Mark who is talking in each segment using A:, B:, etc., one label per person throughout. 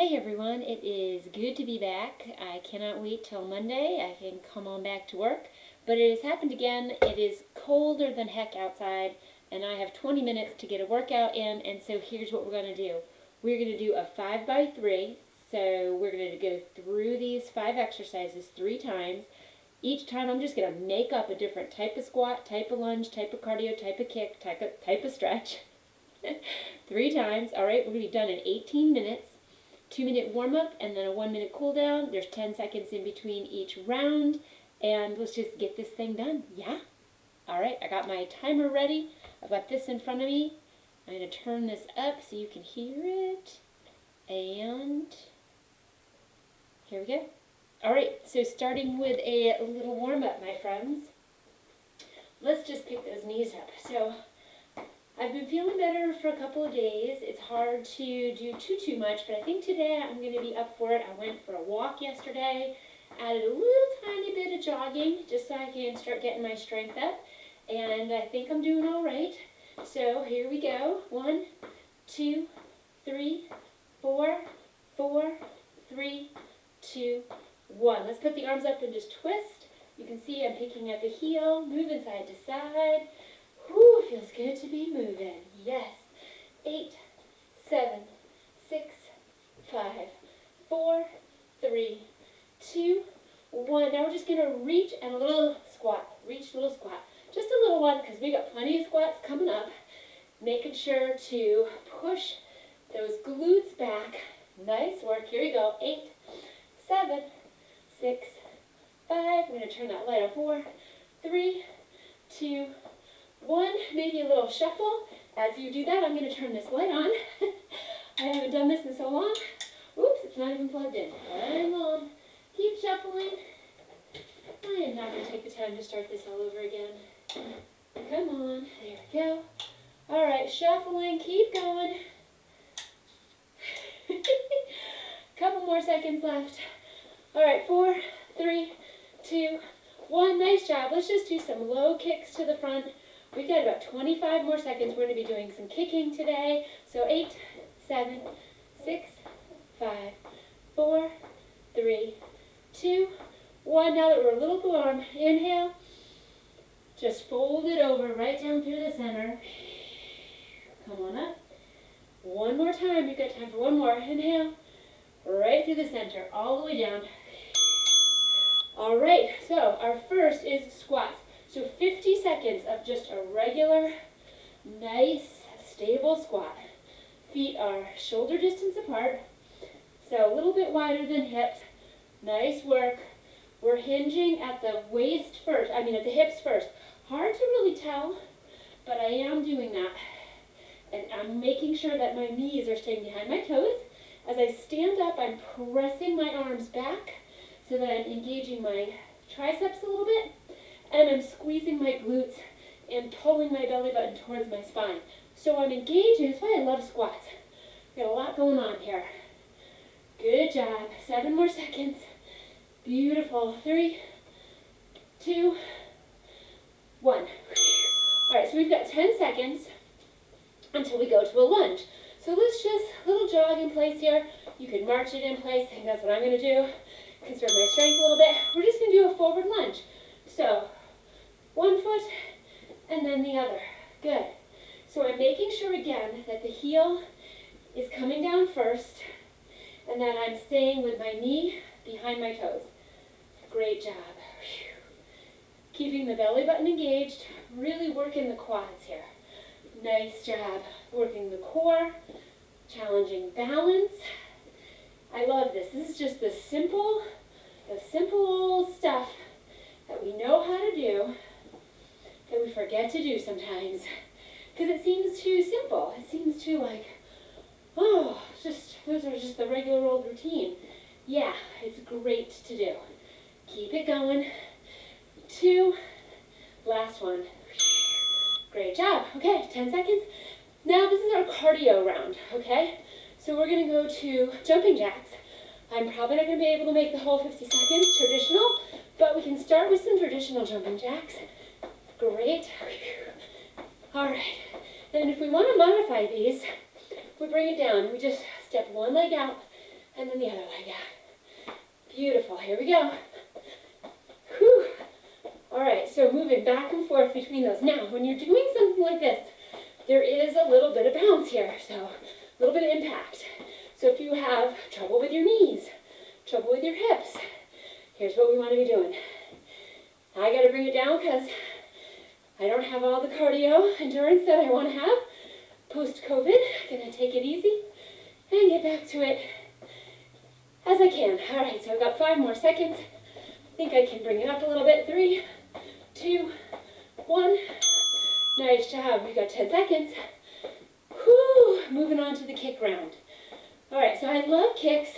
A: Hey everyone, it is good to be back. I cannot wait till Monday. I can come on back to work. But it has happened again. It is colder than heck outside, and I have 20 minutes to get a workout in, and so here's what we're going to do. We're going to do a 5x3. So we're going to go through these 5 exercises 3 times. Each time I'm just going to make up a different type of squat, type of lunge, type of cardio, type of kick, type of stretch. 3 times. All right, we're going to be done in 18 minutes. 2-minute warm-up and then a 1-minute cool down. There's 10 seconds in between each round, and let's just get this thing done. Yeah? All right, I got my timer ready. I've got this in front of me. I'm going to turn this up so you can hear it. And here we go. All right, so starting with a little warm-up, my friends. Let's just pick those knees up. So I've been feeling better for a couple of days. It's hard to do too much, but I think today I'm going to be up for it. I went for a walk yesterday, added a little tiny bit of jogging just so I can start getting my strength up, and I think I'm doing all right. So here we go. 1, 2, 3, 4, 4, 3, 2, 1. Let's put the arms up and just twist. You can see I'm picking up a heel, moving side to side. Whew, feels good to be moving. Yes. 8, 7, 6, 5, 4, 3, 2, 1. Now we're just going to reach and a little squat. Reach, little squat. Just a little one because we got plenty of squats coming up. Making sure to push those glutes back. Nice work. Here we go. 8, 7, 6, 5. I'm going to turn that light on. 4, 3, 2, 1, maybe a little shuffle. As you do that, I'm going to turn this light on. I haven't done this in so long. Oops, it's not even plugged in. Hang on. Keep shuffling. I am not going to take the time to start this all over again. Come on. There we go. All right, shuffling. Keep going. Couple more seconds left. All right, 4, 3, 2, 1. Nice job. Let's just do some low kicks to the front. We've got about 25 more seconds. We're going to be doing some kicking today. So 8, 7, 6, 5, 4, 3, 2, 1. Now that we're a little warm, inhale. Just fold it over right down through the center. Come on up. One more time. We've got time for one more. Inhale. Right through the center, all the way down. All right, so our first is squats. So 50 seconds of just a regular, nice, stable squat. Feet are shoulder distance apart, so a little bit wider than hips. Nice work. We're hinging at the waist first, at the hips first. Hard to really tell, but I am doing that. And I'm making sure that my knees are staying behind my toes. As I stand up, I'm pressing my arms back so that I'm engaging my triceps a little bit. And I'm squeezing my glutes and pulling my belly button towards my spine. So I'm engaging. That's why I love squats. Got a lot going on here. Good job. 7 more seconds. Beautiful. 3, 2, 1. All right, so we've got 10 seconds until we go to a lunge. So let's just, little jog in place here. You could march it in place. I think that's what I'm going to do. Conserve my strength a little bit. We're just going to do a forward lunge. So, one foot and then the other. Good. So I'm making sure again that the heel is coming down first and that I'm staying with my knee behind my toes. Great job. Keeping the belly button engaged, really working the quads here. Nice job. Working the core, challenging balance. I love this. This is just the simple old stuff that we know how to do, that we forget to do sometimes, because it seems too simple. It seems too those are just the regular old routine. Yeah, it's great to do. Keep it going. 2, last one. Great job. Okay, 10 seconds. Now this is our cardio round, okay? So we're going to go to jumping jacks. I'm probably not going to be able to make the whole 50 seconds traditional, but we can start with some traditional jumping jacks. Great. All right. And if we want to modify these, we bring it down. We just step one leg out, and then the other leg out. Beautiful, here we go. Whew. All right, so moving back and forth between those. Now, when you're doing something like this, there is a little bit of bounce here, so a little bit of impact. So if you have trouble with your knees, trouble with your hips, here's what we want to be doing. I got to bring it down because I don't have all the cardio endurance that I want to have post-COVID. Gonna take it easy and get back to it as I can. All right, so I've got 5 more seconds. I think I can bring it up a little bit. 3, 2, 1. Nice job. We've got 10 seconds. Whew. Moving on to the kick round. All right, so I love kicks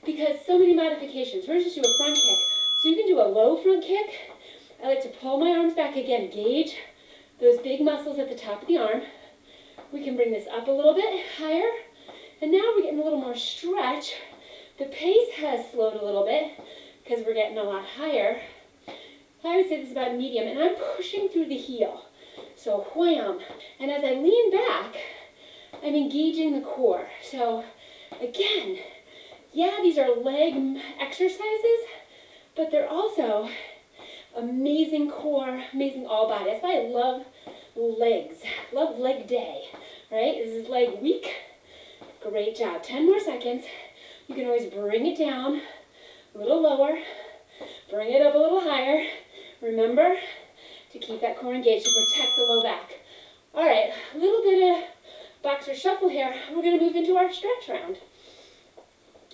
A: because so many modifications. We're just do a front kick. So you can do a low front kick. I like to pull my arms back again, gauge those big muscles at the top of the arm. We can bring this up a little bit higher. And now we're getting a little more stretch. The pace has slowed a little bit because we're getting a lot higher. I would say this is about medium, and I'm pushing through the heel. So wham. And as I lean back, I'm engaging the core. So again, yeah, these are leg exercises, but they're also amazing core, amazing all body. That's why I love legs. Love leg day, right? This is leg week. Great job. 10 more seconds. You can always bring it down a little lower, bring it up a little higher. Remember to keep that core engaged to protect the low back. All right, a little bit of boxer shuffle here. We're going to move into our stretch round.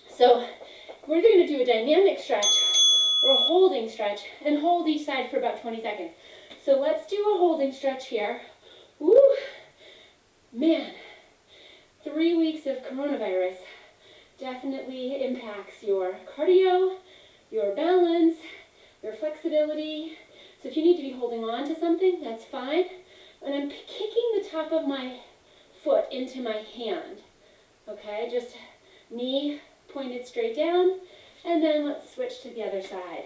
A: So we're going to do a dynamic stretch or a holding stretch and hold each side for about 20 seconds. So let's do a holding stretch here. Woo! Man, 3 weeks of coronavirus definitely impacts your cardio, your balance, your flexibility. So if you need to be holding on to something, that's fine. And I'm kicking the top of my foot into my hand. Okay, just knee pointed straight down, and then let's switch to the other side.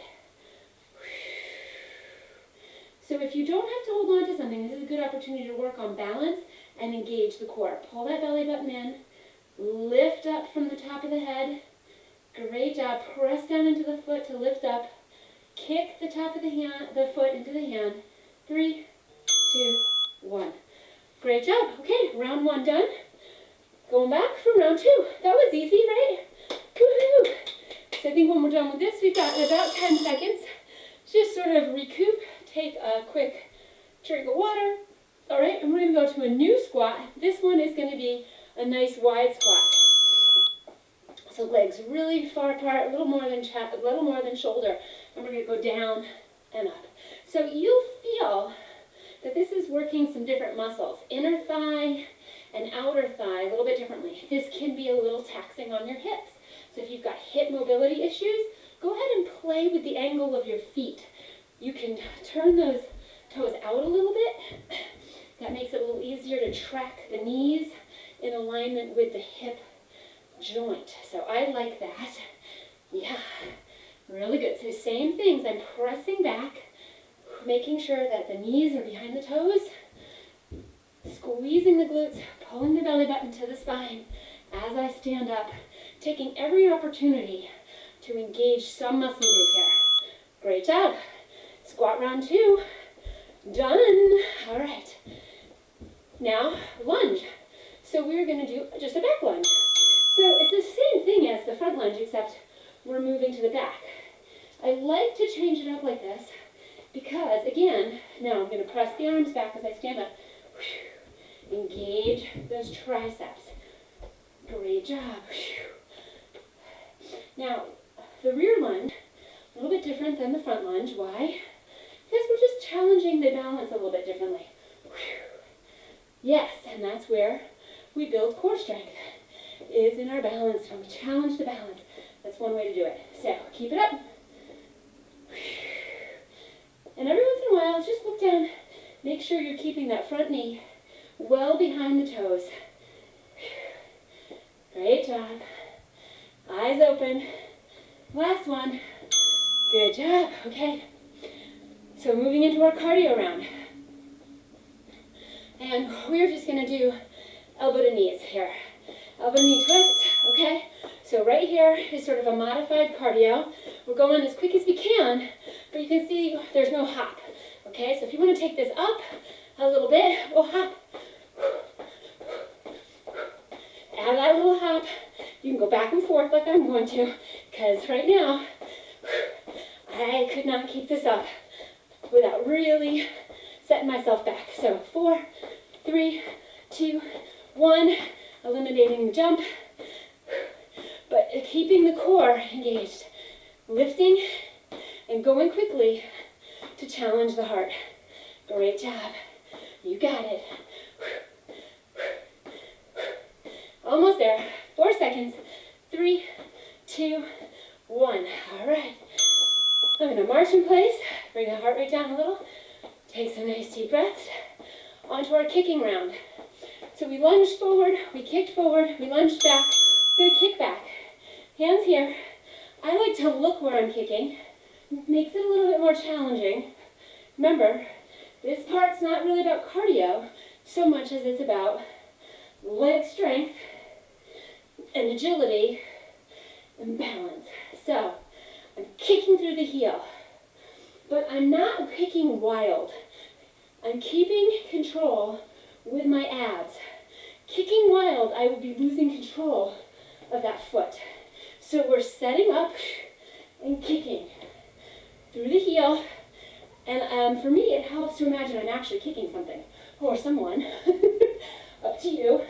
A: So if you don't have to hold on to something, this is a good opportunity to work on balance and engage the core. Pull that belly button in, lift up from the top of the head. Great job. Press down into the foot to lift up. Kick the top of the foot into the hand. 3, 2, 1. Great job. Okay, round 1 done. Going back for round 2. That was easy, right? Woohoo! So I think when we're done with this, we've got about 10 seconds. Just sort of recoup, take a quick drink of water. All right, and we're going to go to a new squat. This one is going to be a nice wide squat. So legs really far apart, a little more than chest, a little more than shoulder, and we're going to go down and up. So you'll feel that this is working some different muscles, inner thigh and outer thigh, a little bit differently. This can be a little taxing on your hips. So if you've got hip mobility issues, go ahead and play with the angle of your feet. You can turn those toes out a little bit. That makes it a little easier to track the knees in alignment with the hip joint. So I like that. Yeah, really good. So same things. I'm pressing back, making sure that the knees are behind the toes, squeezing the glutes, pulling the belly button to the spine as I stand up, taking every opportunity to engage some muscle group here. Great job. Squat round 2. Done. All right. Now, lunge. So we're going to do just a back lunge. So it's the same thing as the front lunge, except we're moving to the back. I like to change it up like this because, again, now I'm going to press the arms back as I stand up. Engage those triceps. Great job. Now, the rear lunge, a little bit different than the front lunge. Why? Because we're just challenging the balance a little bit differently. Yes, and that's where we build core strength, is in our balance. When we challenge the balance, that's one way to do it. So keep it up. And every once in a while, just look down. Make sure you're keeping that front knee well behind the toes. Great job. Eyes open. Last one. Good job. Okay. So moving into our cardio round. And we're just going to do elbow to knees here. Elbow to knee twist. Okay. So right here is sort of a modified cardio. We're going as quick as we can, but you can see there's no hop. Okay, so if you want to take this up a little bit, we'll hop. Add that little hop. You can go back and forth like I'm going to, because right now, I could not keep this up without really setting myself back. So 4, 3, 2, 1, eliminating the jump, but keeping the core engaged, lifting and going quickly to challenge the heart. Great job. You got it. Almost there. 4 seconds. 3, 2, 1. All right. I'm going to march in place. Bring the heart rate down a little. Take some nice deep breaths. Onto our kicking round. So we lunged forward, we kicked forward, we lunged back. We're going to kick back. Hands here. I like to look where I'm kicking. Makes it a little bit more challenging. Remember, this part's not really about cardio so much as it's about leg strength and agility and balance. So I'm kicking through the heel, but I'm not kicking wild. I'm keeping control with my abs. Kicking wild, I will be losing control of that foot. So we're setting up and kicking through the heel. And for me, it helps to imagine I'm actually kicking something or someone. Up to you.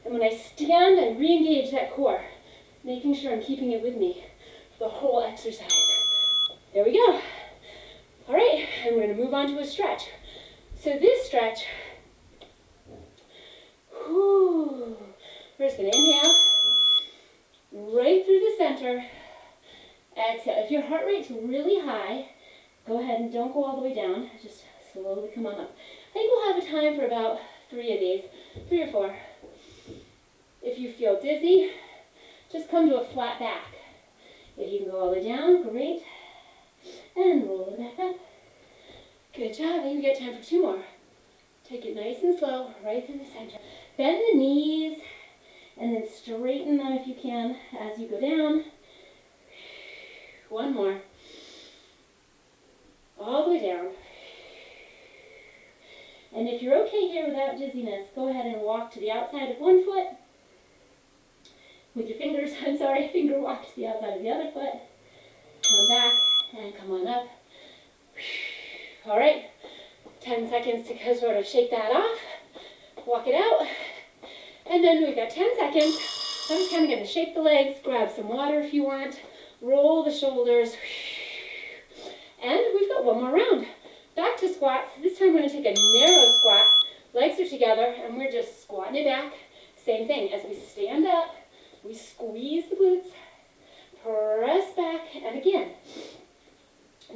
A: And when I stand, I re-engage that core, making sure I'm keeping it with me for the whole exercise. There we go. All right, and we're going to move on to a stretch. So this stretch, we're just going to inhale, right through the center. Exhale. If your heart rate's really high, go ahead and don't go all the way down. Just slowly come on up. I think we'll have a time for about 3 of these, 3 or 4. If you feel dizzy, just come to a flat back. If you can go all the way down, great. And roll it back up. Good job. I think we got time for 2 more. Take it nice and slow, right through the center. Bend the knees, and then straighten them if you can as you go down. 1 more. All the way down. And if you're okay here without dizziness, go ahead and walk to the outside of one foot. With your fingers, finger walk to the outside of the other foot. Come back and come on up. All right, 10 seconds to sort of shake that off. Walk it out. And then we've got 10 seconds. I'm just kind of going to shake the legs, grab some water if you want, roll the shoulders. And we've got 1 more round. Back to squats. This time we're going to take a narrow squat. Legs are together, and we're just squatting it back. Same thing. As we stand up, we squeeze the glutes, press back, and again.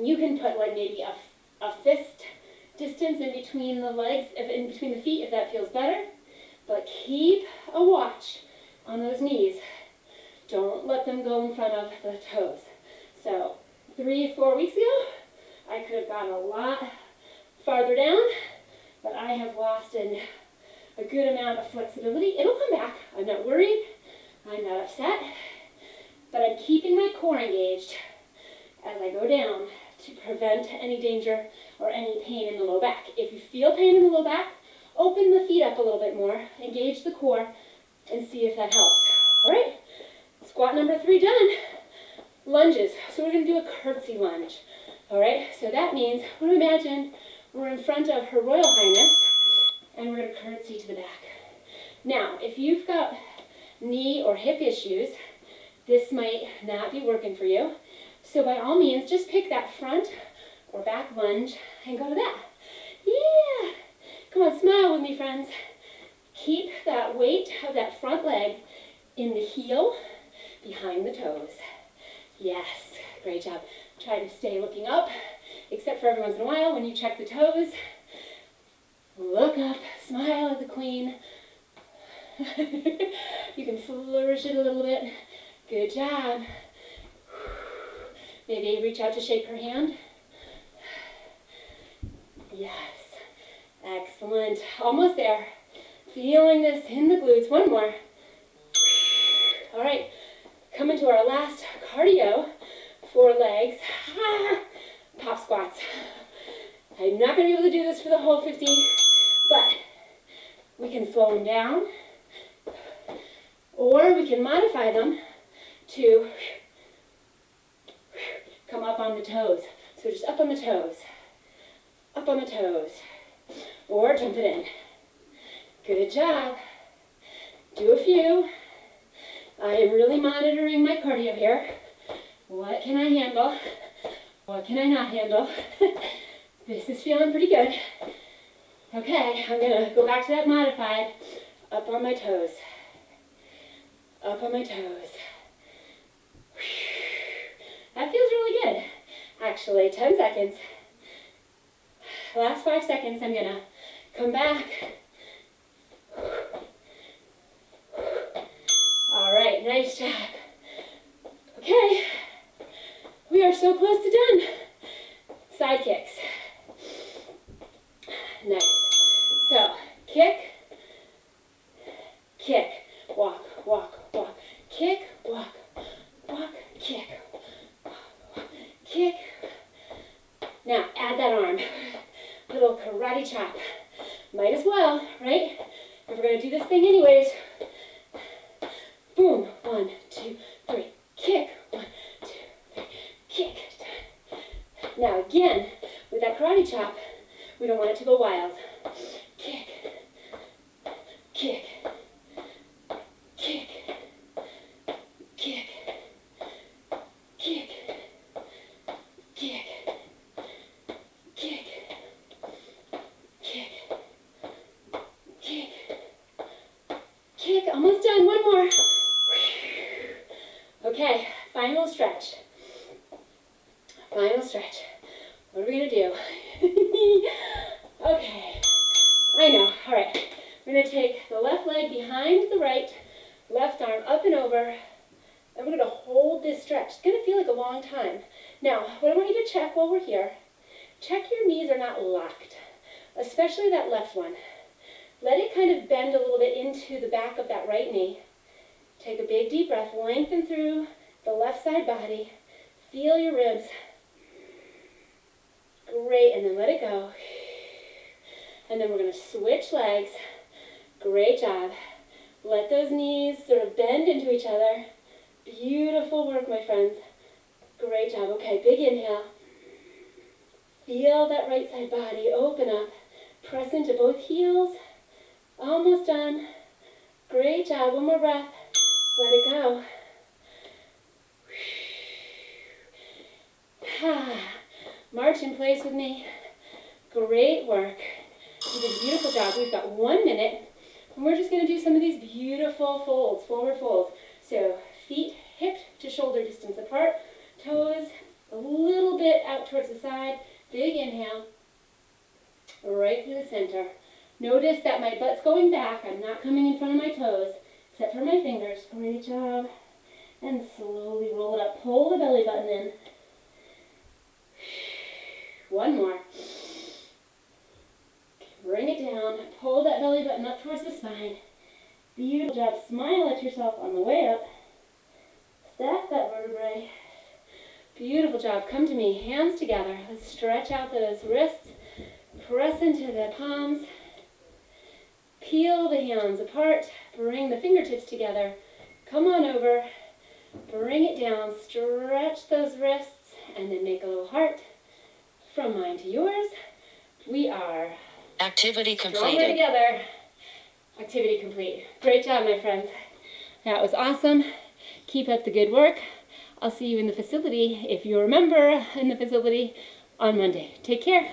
A: You can put like maybe a fist distance in between the legs, in between the feet if that feels better. But keep a watch on those knees. Don't let them go in front of the toes. So 3 or 4 weeks ago, I could have gone a lot farther down, but I have lost a good amount of flexibility. It'll come back. I'm not worried. I'm not upset. But I'm keeping my core engaged as I go down to prevent any danger or any pain in the low back. If you feel pain in the low back, open the feet up a little bit more, engage the core, and see if that helps. All right, squat number 3 done. Lunges. So we're going to do a curtsy lunge. All right, so that means, imagine we're in front of Her Royal Highness, and we're going to curtsy to the back. Now, if you've got knee or hip issues, this might not be working for you. So by all means, just pick that front or back lunge and go to that. Yeah! Come on, smile with me, friends. Keep that weight of that front leg in the heel behind the toes. Yes, great job. Try to stay looking up, except for every once in a while when you check the toes. Look up, smile at the queen. You can flourish it a little bit. Good job. Maybe reach out to shake her hand. Yes. Excellent. Almost there. Feeling this in the glutes. 1 more. All right. into our last cardio for legs. Pop squats. I'm not going to be able to do this for the whole 50, but we can slow them down, or we can modify them to come up on the toes. So just up on the toes, up on the toes, or jump it in. Good job. Do a few. I am really monitoring my cardio here. What can I handle? What can I not handle? This is feeling pretty good. Okay, I'm gonna go back to that modified. Up on my toes. Up on my toes. That feels really good. Actually, 10 seconds. Last 5 seconds, I'm gonna come back. All right, nice job. Okay, we are so close to done. Side kicks. Nice. So, kick, kick, walk, walk, walk, kick, walk, walk, kick, walk, kick. Now, add that arm. Little karate chop. Might as well, right? If we're going to do this thing anyways. Boom. 1, 2, 3. Kick. 1, 2, 3. Kick. Now, again, with that karate chop, we don't want it to go wild. Kick. Kick. Kick. Kick. Kick. Kick. Kick. Kick. Kick. Kick. Almost done. One more. Okay, final stretch. Final stretch. What are we going to do? Okay, I know. All right, we're going to take the left leg behind the right, left arm up and over, and we're going to hold this stretch. It's going to feel like a long time. Now, what I want you to check while we're here, check your knees are not locked, especially that left one. Let it kind of bend a little bit into the back of that right knee. Take a big deep breath, lengthen through the left side body, feel your ribs. Great, and then let it go. And then we're going to switch legs. Great job. Let those knees sort of bend into each other. Beautiful work, my friends. Great job. Okay, big inhale. Feel that right side body open up. Press into both heels. Almost done. Great job. One more breath. Let it go. March in place with me. Great work. You did a beautiful job. We've got 1 minute, and we're just going to do some of these beautiful folds, forward folds. So feet hip to shoulder distance apart, toes a little bit out towards the side. Big inhale, right through the center. Notice that my butt's going back. I'm not coming in front of my toes, except for my fingers. Great job. And slowly roll it up. Pull the belly button in. One more. Bring it down. Pull that belly button up towards the spine. Beautiful job. Smile at yourself on the way up. Stack that vertebrae. Beautiful job. Come to me. Hands together. Let's stretch out those wrists. Press into the palms. Peel the hands apart. Bring the fingertips together. Come on over. Bring it down. Stretch those wrists. And then make a little heart. From mine to yours. We are
B: activity completed.
A: Stronger together. Activity complete. Great job, my friends. That was awesome. Keep up the good work. I'll see you in the facility, if you're a member in the facility, on Monday. Take care.